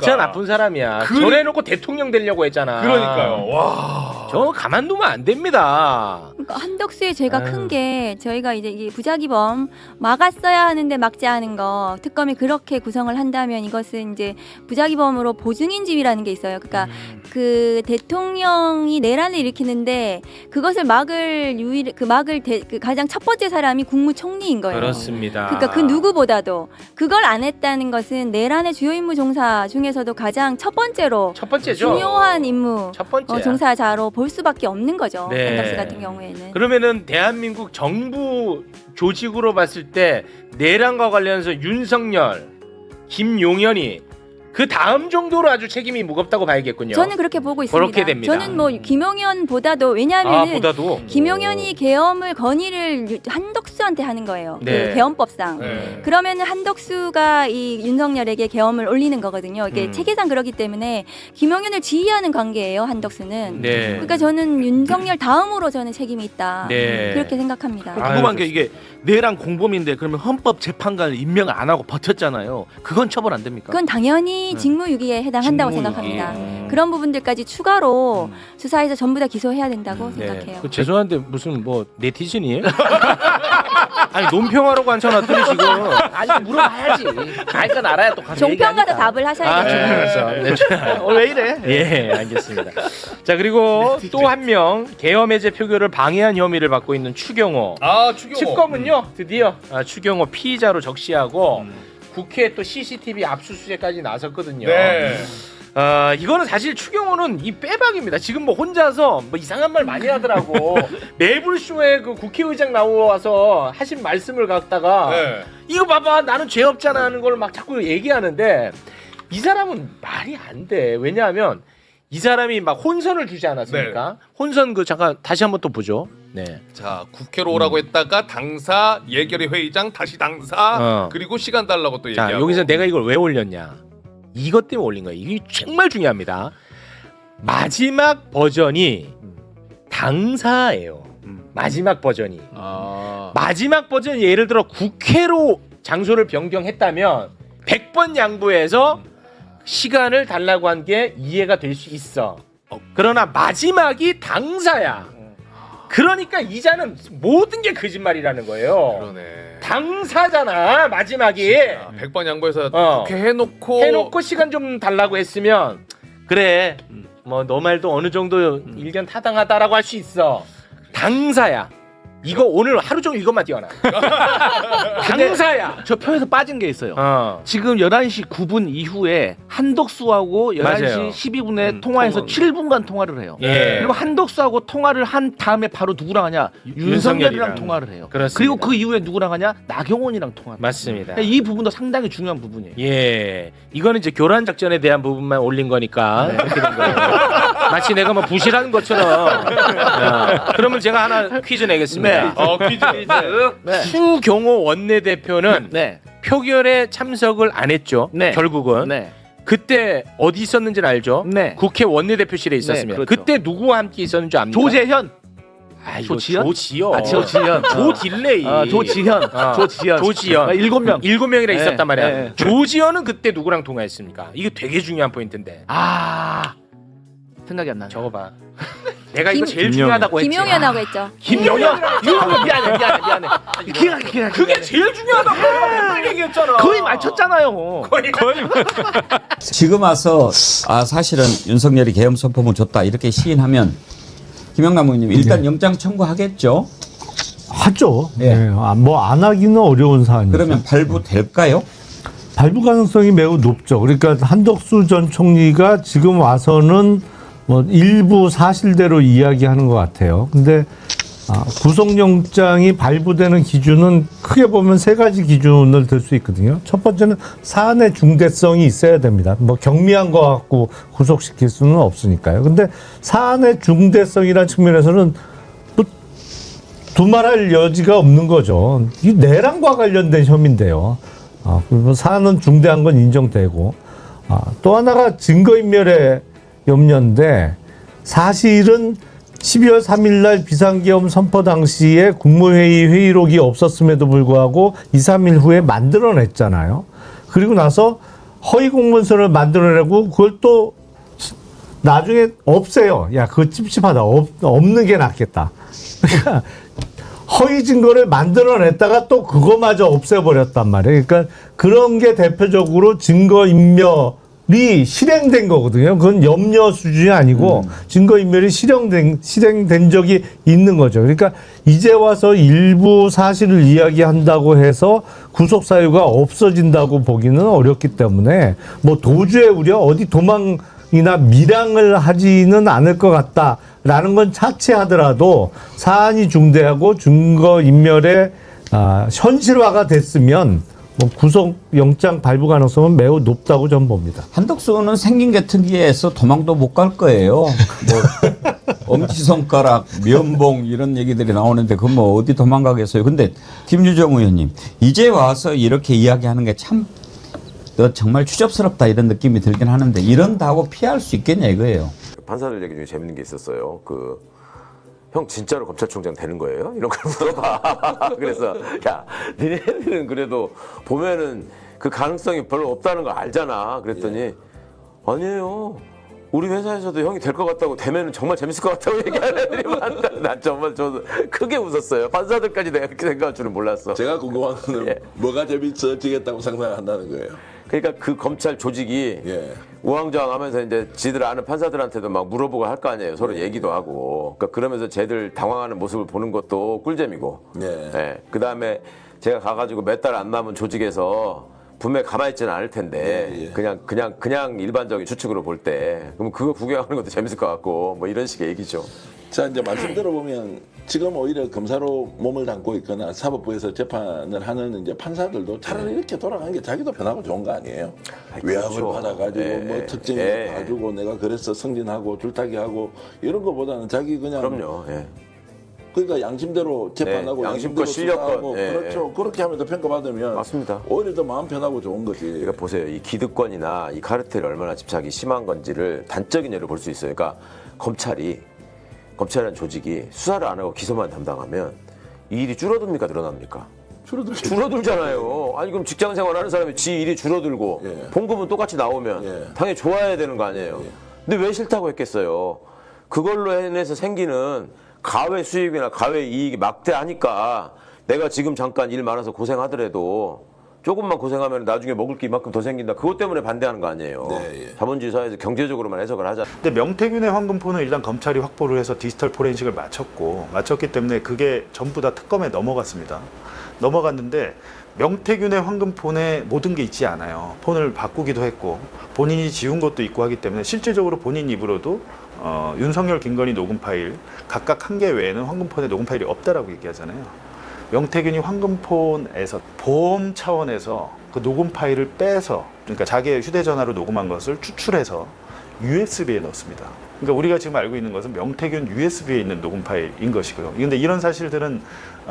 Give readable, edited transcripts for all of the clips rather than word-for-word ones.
진짜 나쁜 사람이야. 저래놓고 대통령 되려고 했잖아. 그러니까요. 와. 저 가만두면 안 됩니다. 그러니까 한덕수의 죄가 큰 게 저희가 이제 이 부작위범 막았어야 하는데 막지 않은 거 특검이 그렇게 구성을 한다면 이것은 이제 부작위범으로 보증인지위라는 게 있어요. 그러니까 그 대통령이 내란을 일으키는데 그것을 막을 그 가장 첫 번째 사람이 국무총리인 거예요. 그렇습니다. 그러니까 그 누구보다도 그걸 안 했다는 것은 내란의 주요 임무 종사 중에서도 가장 첫 번째로 첫 번째죠. 중요한 임무 첫 번째 종사자로 볼 수밖에 없는 거죠. 네. 한덕수 같은 경우에는. 그러면은 대한민국 정부 조직으로 봤을 때 내란과 관련해서 윤석열, 김용현이 그 다음 정도로 아주 책임이 무겁다고 봐야겠군요. 저는 그렇게 보고 있습니다. 그렇게 됩니다. 저는 뭐 김용현보다도 왜냐하면은 보다도 김용현이 계엄을 건의를 한덕수한테 하는 거예요. 네. 그 계엄법상. 네. 그러면은 한덕수가 이 윤석열에게 계엄을 올리는 거거든요. 이게 체계상 그렇기 때문에 김용현을 지휘하는 관계예요. 한덕수는. 네. 그러니까 저는 윤석열 다음으로 저는 책임이 있다. 네. 그렇게 생각합니다. 궁금한 게 이게 내란 공범인데 그러면 헌법재판관을 임명을 안 하고 버텼잖아요. 그건 처벌 안 됩니까? 그건 당연히 직무유기에 해당한다고 직무유기. 생각합니다. 그런 부분들까지 추가로 수사해서 전부 다 기소해야 된다고 생각해요. 그 죄송한데 무슨 뭐 네티즌이에요? 아니 논평하러 앉혀놨더니 지금 아니 물어봐야지. 알건 알아야 또 가서 종편가서 답을 하셔야겠네요. 왜 이래? 예, 알겠습니다. 자, 그리고 또 한 명 계엄 해제 표결을 방해한 혐의를 받고 있는 추경호. 아, 추경호. 특검은요 드디어 추경호 피의자로 적시하고 국회 또 CCTV 압수수색까지 나섰거든요. 네. 이거는 사실 추경호는 이 빼박입니다. 지금 뭐 혼자서 뭐 이상한 말 많이 하더라고. 매불쇼에 그 국회의장 나와서 하신 말씀을 갖다가 네. 이거 봐봐 나는 죄 없잖아 하는 걸 막 자꾸 얘기하는데 이 사람은 말이 안 돼. 왜냐하면 이 사람이 막 혼선을 주지 않았습니까? 혼선 그 잠깐 다시 한번 또 보죠. 네. 자, 국회로 오라고 했다가 당사, 예결위 회의장, 다시 당사, 그리고 시간 달라고 또 자, 얘기하고. 여기서 내가 이걸 왜 올렸냐? 이것 때문에 올린 거예요. 이게 정말 중요합니다. 마지막 버전이 당사예요. 마지막 버전이. 마지막 버전이 예를 들어 국회로 장소를 변경했다면 100번 양보해서 시간을 달라고 한 게 이해가 될 수 있어. 그러나 마지막이 당사야. 그러니까 이자는 모든 게 거짓말이라는 거예요. 그러네. 당사잖아 마지막이. 100번 양보해서 국회 해놓고 시간 좀 달라고 했으면 그래 뭐 너 말도 어느 정도 일견 타당하다라고 할 수 있어. 당사야. 이거 오늘 하루 종일 이것만 띄워놔. 당사야. 저 표에서 빠진 게 있어요. 지금 11시 9분 이후에 한덕수하고 11시 맞아요. 12분에 통화해서 7분간 통화를 해요. 예. 그리고 한덕수하고 통화를 한 다음에 바로 누구랑 하냐? 윤석열이랑 통화를 해요. 그렇습니다. 그리고 그 이후에 누구랑 하냐? 나경원이랑 통화를 해요. 맞습니다. 이 부분도 상당히 중요한 부분이에요. 예, 이거는 이제 교란 작전에 대한 부분만 올린 거니까 그렇게 된 거예요. 마치 내가 뭐 부실한 것처럼. 그러면 제가 하나 퀴즈 내겠습니다. 퀴즈. 추경호 원내대표는 표결에 참석을 안 했죠. 결국은. 그때 어디 있었는지는 알죠? 국회 원내대표실에 있었습니다. 그렇죠. 그때 누구와 함께 있었는지 압니까? 조재현, 조지현? 조지현. 조지현, 조딜레이. 조지현, 조지현. 7명. 7명이나 있었단 말이야. 네. 조지현은 그때 누구랑 통화했습니까? 이거 되게 중요한 포인트인데. 생각이 안 나네. 적어봐. 내가 이거 제일 중요하다고 했지. 김용현하고 했죠. 김용현? 미안해. 그게 제일 중요하다고 빨리 얘기했잖아. 거의 맞췄잖아요. 거의. 지금 와서 사실은 윤석열이 계엄 선포문 줬다 이렇게 시인하면 김영남 의원님 일단 영장 청구하겠죠? 하죠. 예. 네. 뭐 안 하기는 어려운 사안이죠. 그러면 발부될까요? 발부 가능성이 매우 높죠. 그러니까 한덕수 전 총리가 지금 와서는 뭐 일부 사실대로 이야기하는 것 같아요. 근데 구속영장이 발부되는 기준은 크게 보면 세 가지 기준을 들 수 있거든요. 첫 번째는 사안의 중대성이 있어야 됩니다. 뭐 경미한 거 갖고 구속시킬 수는 없으니까요. 근데 사안의 중대성이라는 측면에서는 뭐 두말할 여지가 없는 거죠. 이 내란과 관련된 혐의인데요. 그리고 사안은 중대한 건 인정되고 또 하나가 증거인멸의 염려인데 사실은 12월 3일 날 비상계엄 선포 당시에 국무회의 회의록이 없었음에도 불구하고 2, 3일 후에 만들어냈잖아요. 그리고 나서 허위 공문서를 만들어내고 그걸 또 나중에 없애요. 야, 그거 찝찝하다. 없는 게 낫겠다. 그러니까 허위 증거를 만들어냈다가 또 그거마저 없애버렸단 말이에요. 그러니까 그런 게 대표적으로 증거인멸이 실행된 거거든요. 그건 염려 수준이 아니고 증거인멸이 실행된 적이 있는 거죠. 그러니까 이제 와서 일부 사실을 이야기한다고 해서 구속사유가 없어진다고 보기는 어렵기 때문에 뭐 도주의 우려, 어디 도망이나 밀항을 하지는 않을 것 같다라는 건 차치하더라도 사안이 중대하고 증거인멸의 현실화가 됐으면 뭐 구속영장 발부 가능성은 매우 높다고 저는 봅니다. 한덕수는 생긴 게 특이해서 도망도 못 갈 거예요. 뭐 엄지손가락, 면봉 이런 얘기들이 나오는데 그건 뭐 어디 도망가겠어요. 근데 김유정 의원님 이제 와서 이렇게 이야기하는 게 참 정말 추접스럽다 이런 느낌이 들긴 하는데 이런다고 피할 수 있겠냐 이거예요. 판사들 얘기 중에 재밌는 게 있었어요. 형 진짜로 검찰총장 되는 거예요? 이런 걸 물어봐. 그래서 야 니네들은 그래도 보면은 그 가능성이 별로 없다는 거 알잖아. 그랬더니 아니에요. 우리 회사에서도 형이 될 것 같다고 되면은 정말 재밌을 것 같다고 얘기하는 애들이 많다. 난 정말 저도 크게 웃었어요. 판사들까지 내가 그렇게 생각할 줄은 몰랐어. 제가 궁금한 거는 뭐가 재밌어지겠다고 상상한다는 거예요. 그러니까 그 검찰 조직이 우왕좌왕하면서 이제 지들 아는 판사들한테도 막 물어보고 할 거 아니에요. 서로 얘기도 하고. 그러니까 그러면서 쟤들 당황하는 모습을 보는 것도 꿀잼이고. 그 다음에 제가 가가지고 몇 달 안 남은 조직에서 분명히 가만히 있지는 않을 텐데 그냥 일반적인 추측으로 볼 때 그럼 그거 구경하는 것도 재밌을 것 같고 뭐 이런 식의 얘기죠. 자 이제 말씀 들어보면 지금 오히려 검사로 몸을 담고 있거나 사법부에서 재판을 하는 이제 판사들도 차라리 이렇게 돌아가는 게 자기도 편하고 좋은 거 아니에요? 외압을 그렇죠. 받아가지고 뭐 특징을 봐주고 내가 그래서 승진하고 줄타기하고 이런 거보다는 자기 그냥 그럼요. 그러니까 양심대로 재판하고 양심껏 실력껏 그렇죠. 그렇게 하면서 평가받으면 맞습니다. 오히려 더 마음 편하고 좋은 거지. 그러니까 보세요. 이 기득권이나 이 카르텔이 얼마나 집착이 심한 건지를 단적인 예로 볼 수 있어요. 그러니까 검찰이라는 조직이 수사를 안 하고 기소만 담당하면 이 일이 줄어듭니까 늘어납니까? 줄어들잖아요. 아니 그럼 직장 생활하는 사람이 지 일이 줄어들고 봉급은 똑같이 나오면 당연히 좋아야 되는 거 아니에요. 근데 왜 싫다고 했겠어요. 그걸로 인해서 생기는 가외 수입이나 가외 이익이 막대하니까 내가 지금 잠깐 일 많아서 고생하더라도 조금만 고생하면 나중에 먹을 게 이만큼 더 생긴다. 그것 때문에 반대하는 거 아니에요. 자본주의 사회에서 경제적으로만 해석을 하자. 근데 명태균의 황금폰은 일단 검찰이 확보를 해서 디지털 포렌식을 마쳤기 때문에 그게 전부 다 특검에 넘어갔습니다. 넘어갔는데 명태균의 황금폰에 모든 게 있지 않아요. 폰을 바꾸기도 했고 본인이 지운 것도 있고 하기 때문에 실질적으로 본인 입으로도 윤석열, 김건희 녹음 파일 각각 한 개 외에는 황금폰에 녹음 파일이 없다라고 얘기하잖아요. 명태균이 황금폰에서 보험 차원에서 그 녹음 파일을 빼서 그러니까 자기의 휴대전화로 녹음한 것을 추출해서 USB에 넣습니다. 그러니까 우리가 지금 알고 있는 것은 명태균 USB에 있는 녹음 파일인 것이고요. 그런데 이런 사실들은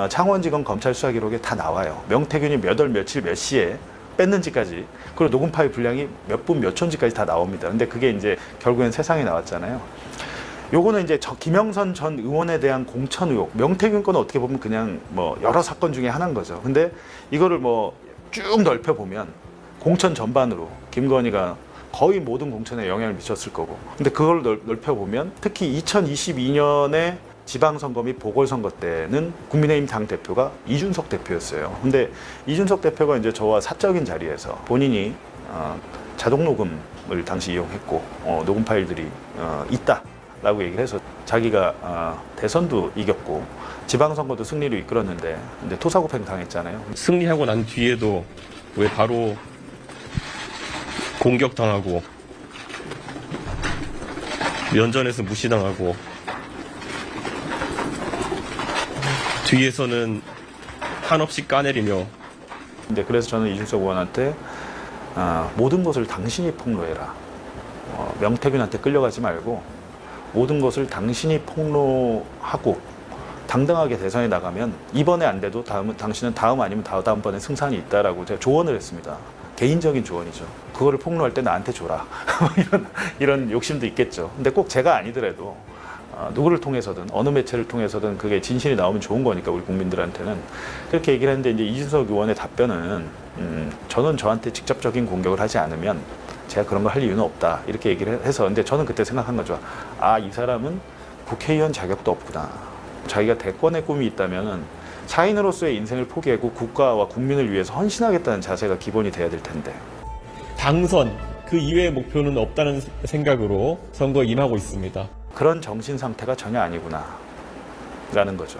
창원지검 검찰 수사 기록에 다 나와요. 명태균이 몇 월 며칠 몇 시에 뺐는지까지 그리고 녹음 파일 분량이 몇 분 몇 초인지까지 다 나옵니다. 근데 그게 이제 결국엔 세상에 나왔잖아요. 요거는 이제 김영선 전 의원에 대한 공천 의혹, 명태균 건은 어떻게 보면 그냥 뭐 여러 사건 중에 하나인 거죠. 근데 이거를 뭐 쭉 넓혀 보면 공천 전반으로 김건희가 거의 모든 공천에 영향을 미쳤을 거고. 근데 그걸 넓혀 보면 특히 2022년에 지방선거 및 보궐선거 때는 국민의힘 당 대표가 이준석 대표였어요. 근데 이준석 대표가 이제 저와 사적인 자리에서 본인이 자동 녹음을 당시 이용했고 녹음 파일들이 있다라고 얘기를 해서 자기가 대선도 이겼고 지방선거도 승리로 이끌었는데 근데 토사구팽 당했잖아요. 승리하고 난 뒤에도 왜 바로 공격당하고 면전에서 무시당하고 뒤에서는 한없이 까내리며. 근데 그래서 저는 이준석 의원한테 모든 것을 당신이 폭로해라. 명태균한테 끌려가지 말고 모든 것을 당신이 폭로하고 당당하게 대선에 나가면 이번에 안 돼도 당신은 다음 아니면 다음번에 승산이 있다라고 제가 조언을 했습니다. 개인적인 조언이죠. 그거를 폭로할 때 나한테 줘라. 이런 욕심도 있겠죠. 근데 꼭 제가 아니더라도 누구를 통해서든 어느 매체를 통해서든 그게 진실이 나오면 좋은 거니까 우리 국민들한테는 그렇게 얘기를 했는데 이제 이준석 의원의 답변은 저는 저한테 직접적인 공격을 하지 않으면 제가 그런 걸 할 이유는 없다 이렇게 얘기를 해서 근데 저는 그때 생각한 거죠. 아, 이 사람은 국회의원 자격도 없구나. 자기가 대권의 꿈이 있다면은 사인으로서의 인생을 포기하고 국가와 국민을 위해서 헌신하겠다는 자세가 기본이 돼야 될 텐데. 당선 그 이외의 목표는 없다는 생각으로 선거에 임하고 있습니다. 그런 정신 상태가 전혀 아니구나 라는 거죠.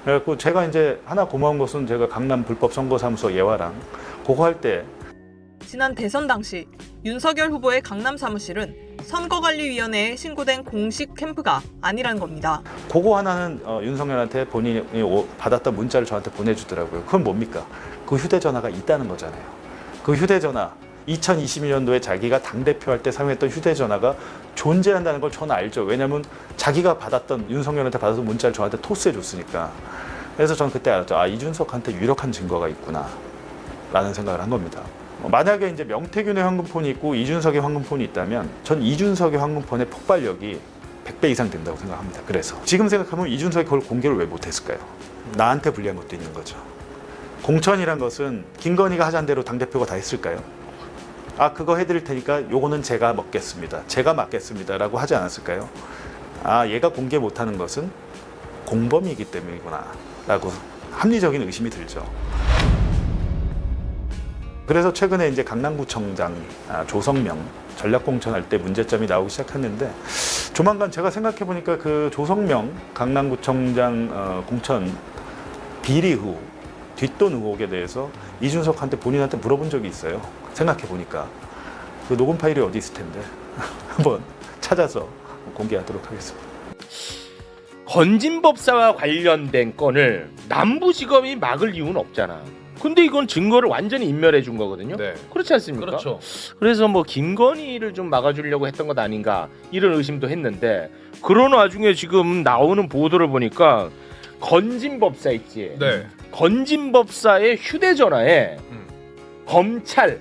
그래갖고 제가 이제 하나 고마운 것은 제가 강남 불법 선거사무소 예화랑 그거 할 때 지난 대선 당시 윤석열 후보의 강남 사무실은 선거관리위원회에 신고된 공식 캠프가 아니라는 겁니다. 그거 하나는 윤석열한테 본인이 받았던 문자를 저한테 보내주더라고요. 그건 뭡니까? 그 휴대전화가 있다는 거잖아요. 그 휴대전화 2022년도에 자기가 당대표 할 때 사용했던 휴대전화가 존재한다는 걸 저는 알죠. 왜냐하면 자기가 받았던 윤석열한테 받았던 문자를 저한테 토스해 줬으니까. 그래서 저는 그때 알았죠. 아, 이준석한테 유력한 증거가 있구나 라는 생각을 한 겁니다. 만약에 이제 명태균의 황금폰이 있고 이준석의 황금폰이 있다면 전 이준석의 황금폰의 폭발력이 100배 이상 된다고 생각합니다. 그래서 지금 생각하면 이준석이 그걸 공개를 왜 못했을까요? 나한테 불리한 것도 있는 거죠. 공천이란 것은 김건희가 하자는 대로 당대표가 다 했을까요? 아, 그거 해드릴 테니까 요거는 제가 먹겠습니다. 제가 맡겠습니다 라고 하지 않았을까요? 아, 얘가 공개 못하는 것은 공범이기 때문이구나 라고 합리적인 의심이 들죠. 그래서 최근에 이제 강남구청장 조성명 전략공천할 때 문제점이 나오기 시작했는데 조만간 제가 생각해 보니까 그 조성명 강남구청장 공천 비리 후 뒷돈 의혹에 대해서 이준석한테 본인한테 물어본 적이 있어요. 생각해 보니까 그 녹음 파일이 어디 있을 텐데 한번 찾아서 공개하도록 하겠습니다. 건진법사와 관련된 건을 남부지검이 막을 이유는 없잖아. 근데 이건 증거를 완전히 인멸해 준 거거든요. 네. 그렇지 않습니까? 그렇죠. 그래서 뭐 김건희를 좀 막아주려고 했던 것 아닌가 이런 의심도 했는데 그런 와중에 지금 나오는 보도를 보니까 건진법사 있지. 네. 건진법사의 휴대전화에 검찰,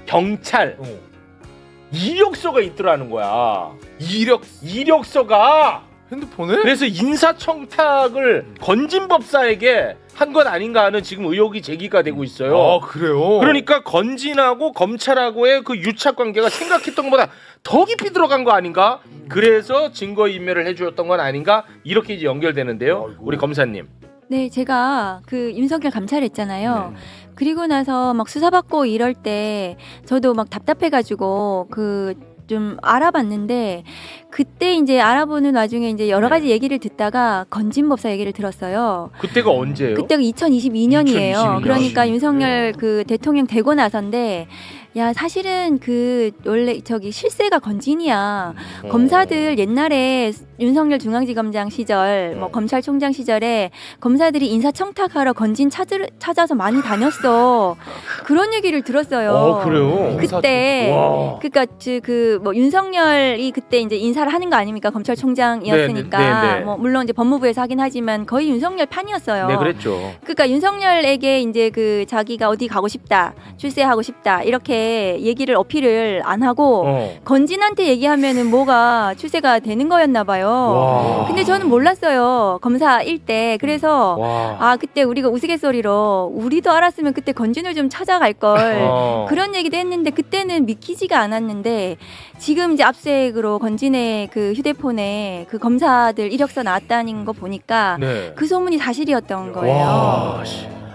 경찰 이력서가 있더라는 거야. 이력서가 핸드폰에? 그래서 인사청탁을 건진법사에게 한 건 아닌가 하는 지금 의혹이 제기가 되고 있어요. 아, 그래요? 그러니까 건진하고 검찰하고의 그 유착 관계가 생각했던 것보다 더 깊이 들어간 거 아닌가? 그래서 증거 인멸을 해주었던 건 아닌가? 이렇게 이제 연결되는데요. 아이고. 우리 검사님. 네, 제가 그 윤석열 감찰했잖아요. 그리고 나서 막 수사받고 이럴 때 저도 막 답답해가지고 좀 알아봤는데 그때 이제 알아보는 와중에 이제 여러 가지 얘기를 듣다가 건진법사 얘기를 들었어요. 그때가 언제예요? 그때가 2022년이에요. 2022년. 그러니까 윤석열 그 대통령 되고 나선데 야, 사실은 그 원래 저기 실세가 건진이야. 검사들 옛날에 윤석열 중앙지검장 시절, 뭐 검찰총장 시절에 검사들이 인사청탁하러 건진 찾아서 많이 다녔어. 그런 얘기를 들었어요. 그래요? 그때 와. 그러니까 뭐 윤석열이 그때 이제 인사를 하는 거 아닙니까? 검찰총장이었으니까. 네. 뭐 물론 이제 법무부에서 하긴 하지만 거의 윤석열 판이었어요. 네, 그랬죠. 그러니까 윤석열에게 이제 그 자기가 어디 가고 싶다, 출세하고 싶다 이렇게 얘기를 어필을 안 하고 건진한테 얘기하면은 뭐가 출세가 되는 거였나 봐요. 와. 근데 저는 몰랐어요. 검사일 때. 그래서 와. 아, 그때 우리가 우스갯소리로 우리도 알았으면 그때 건진을 좀 찾아갈 걸 그런 얘기도 했는데 그때는 믿기지가 않았는데 지금 이제 압수수색으로 건진의 그 휴대폰에 그 검사들 이력서 나왔다는 거 보니까 네. 그 소문이 사실이었던 거예요. 와.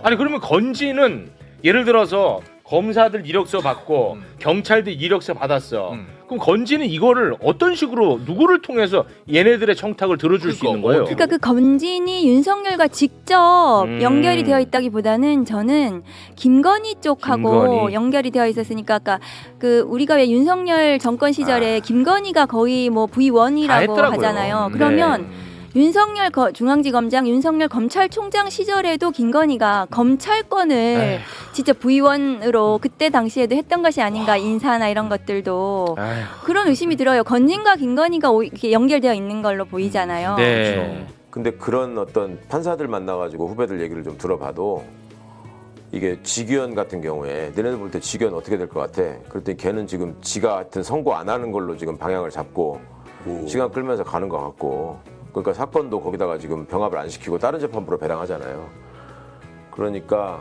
아니 그러면 건진은 예를 들어서 검사들 이력서 받고 경찰들 이력서 받았어. 그럼 건진은 이거를 어떤 식으로 누구를 통해서 얘네들의 청탁을 들어줄 수 있는 거예요? 그러니까 그 건진이 윤석열과 직접 연결이 되어 있다기보다는 저는 김건희 쪽하고 김건희. 연결이 되어 있었으니까 아까 그 우리가 왜 윤석열 정권 시절에 김건희가 거의 뭐 다 V1이라고 했더라고요. 하잖아요. 그러면 네. 윤석열 중앙지검장, 윤석열 검찰총장 시절에도 김건희가 검찰권을 진짜 V1으로 그때 당시에도 했던 것이 아닌가 인사나 이런 것들도 그런 의심이 들어요. 건진과 김건희가 이렇게 연결되어 있는 걸로 보이잖아요. 네. 근데 그런 어떤 판사들 만나가지고 후배들 얘기를 좀 들어봐도 이게 지규현 같은 경우에 너네들 볼 때 지규현 어떻게 될 것 같아? 그랬더니 걔는 지금 지가 하여튼 선고 안 하는 걸로 지금 방향을 잡고 시간 끌면서 가는 것 같고 그러니까 사건도 거기다가 지금 병합을 안 시키고 다른 재판부로 배당하잖아요. 그러니까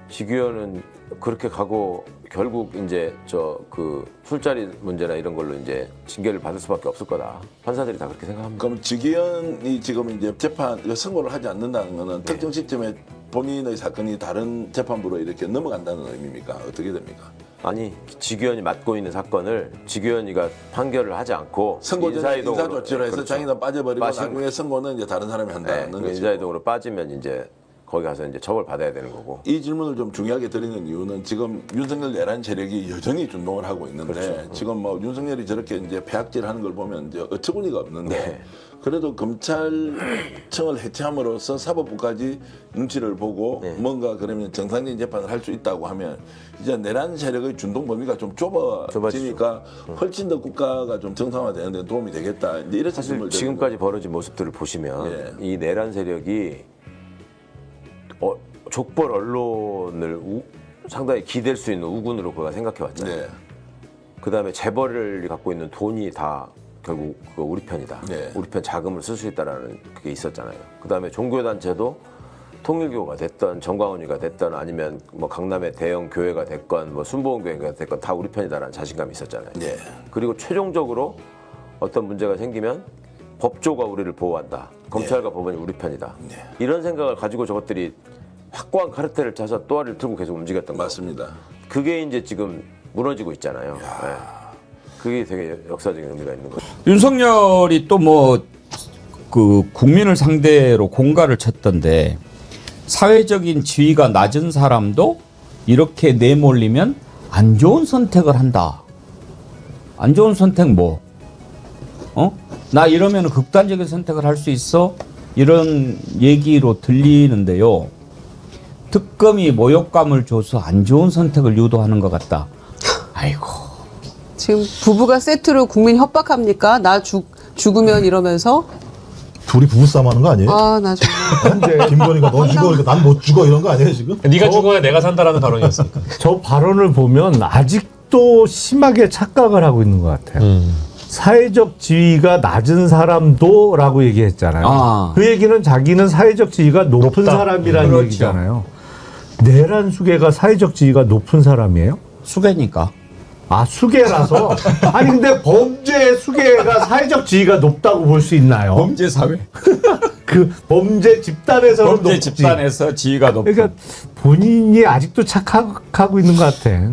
지규현은 그렇게 가고 결국 이제 저 그 술자리 문제나 이런 걸로 이제 징계를 받을 수밖에 없을 거다. 판사들이 다 그렇게 생각합니다. 그럼 지기현이 지금 이제 재판 선고를 하지 않는다는 거는 특정 시점에 본인의 사건이 다른 재판부로 이렇게 넘어간다는 의미입니까? 어떻게 됩니까? 아니 지규현이 맡고 있는 사건을 지규현이가 판결을 하지 않고 선고 전에 인사조치로 해서 그렇죠. 자기는 빠져버리고 빠지고. 나중에 선고는 이제 다른 사람이 한다는 네, 거죠. 인사이동으로 빠지면 이제 거기 가서 이제 처벌 받아야 되는 거고. 이 질문을 좀 중요하게 드리는 이유는 지금 윤석열 내란 세력이 여전히 준동을 하고 있는데 그렇죠. 지금 뭐 윤석열이 저렇게 이제 폐악질하는 걸 보면 이제 어처구니가 없는데 그래도 검찰청을 해체함으로써 사법부까지 눈치를 보고 뭔가 그러면 정상적인 재판을 할 수 있다고 하면 이제 내란 세력의 준동 범위가 좀 좁아지니까 훨씬 더 국가가 좀 정상화되는 데 도움이 되겠다. 이제 이런 사실 말씀을 지금까지 벌어진 모습들을 보시면 이 내란 세력이 족벌 언론을 상당히 기댈 수 있는 우군으로 그가 생각해 왔잖아요. 그다음에 재벌이 갖고 있는 돈이 다 결국 우리 편이다. 우리 편 자금을 쓸 수 있다라는 그게 있었잖아요. 그다음에 종교단체도 통일교가 됐던 정광훈이가 됐던 아니면 뭐 강남의 대형 교회가 됐건 뭐 순복음교회가 됐건 다 우리 편이다라는 자신감이 있었잖아요. 그리고 최종적으로 어떤 문제가 생기면 법조가 우리를 보호한다. 검찰과 법원이 우리 편이다. 이런 생각을 가지고 저것들이 확고한 카르텔을 짜서 또아리를 틀고 계속 움직였던 거. 맞습니다. 그게 이제 지금 무너지고 있잖아요. 그게 되게 역사적인 의미가 있는 거죠. 윤석열이 또 뭐 그 국민을 상대로 공갈을 쳤던데 사회적인 지위가 낮은 사람도 이렇게 내몰리면 안 좋은 선택을 한다. 안 좋은 선택 뭐? 나 이러면 극단적인 선택을 할 수 있어? 이런 얘기로 들리는데요. 특검이 모욕감을 줘서 안 좋은 선택을 유도하는 것 같다. 아이고. 지금 부부가 세트로 국민 협박합니까? 나 죽으면 이러면서? 둘이 부부싸움 하는 거 아니에요? 아, 나 정말. 김건희가 너 죽어, 난 못 죽어 이런 거 아니에요 지금? 네가 죽어야 내가 산다라는 발언이었으니까. 저 발언을 보면 아직도 심하게 착각을 하고 있는 것 같아요. 사회적 지위가 낮은 사람도라고 얘기했잖아요. 그 얘기는 자기는 사회적 지위가 높은 사람이라는 그렇죠. 얘기잖아요. 내란 수계가 사회적 지위가 높은 사람이에요? 수계니까. 아, 수계라서? 아니 근데 범죄 수계가 사회적 지위가 높다고 볼 수 있나요? 범죄 사회. 그 범죄 집단에서는 범죄 높지. 집단에서 지위가 높다. 그러니까 본인이 아직도 착각하고 있는 것 같아.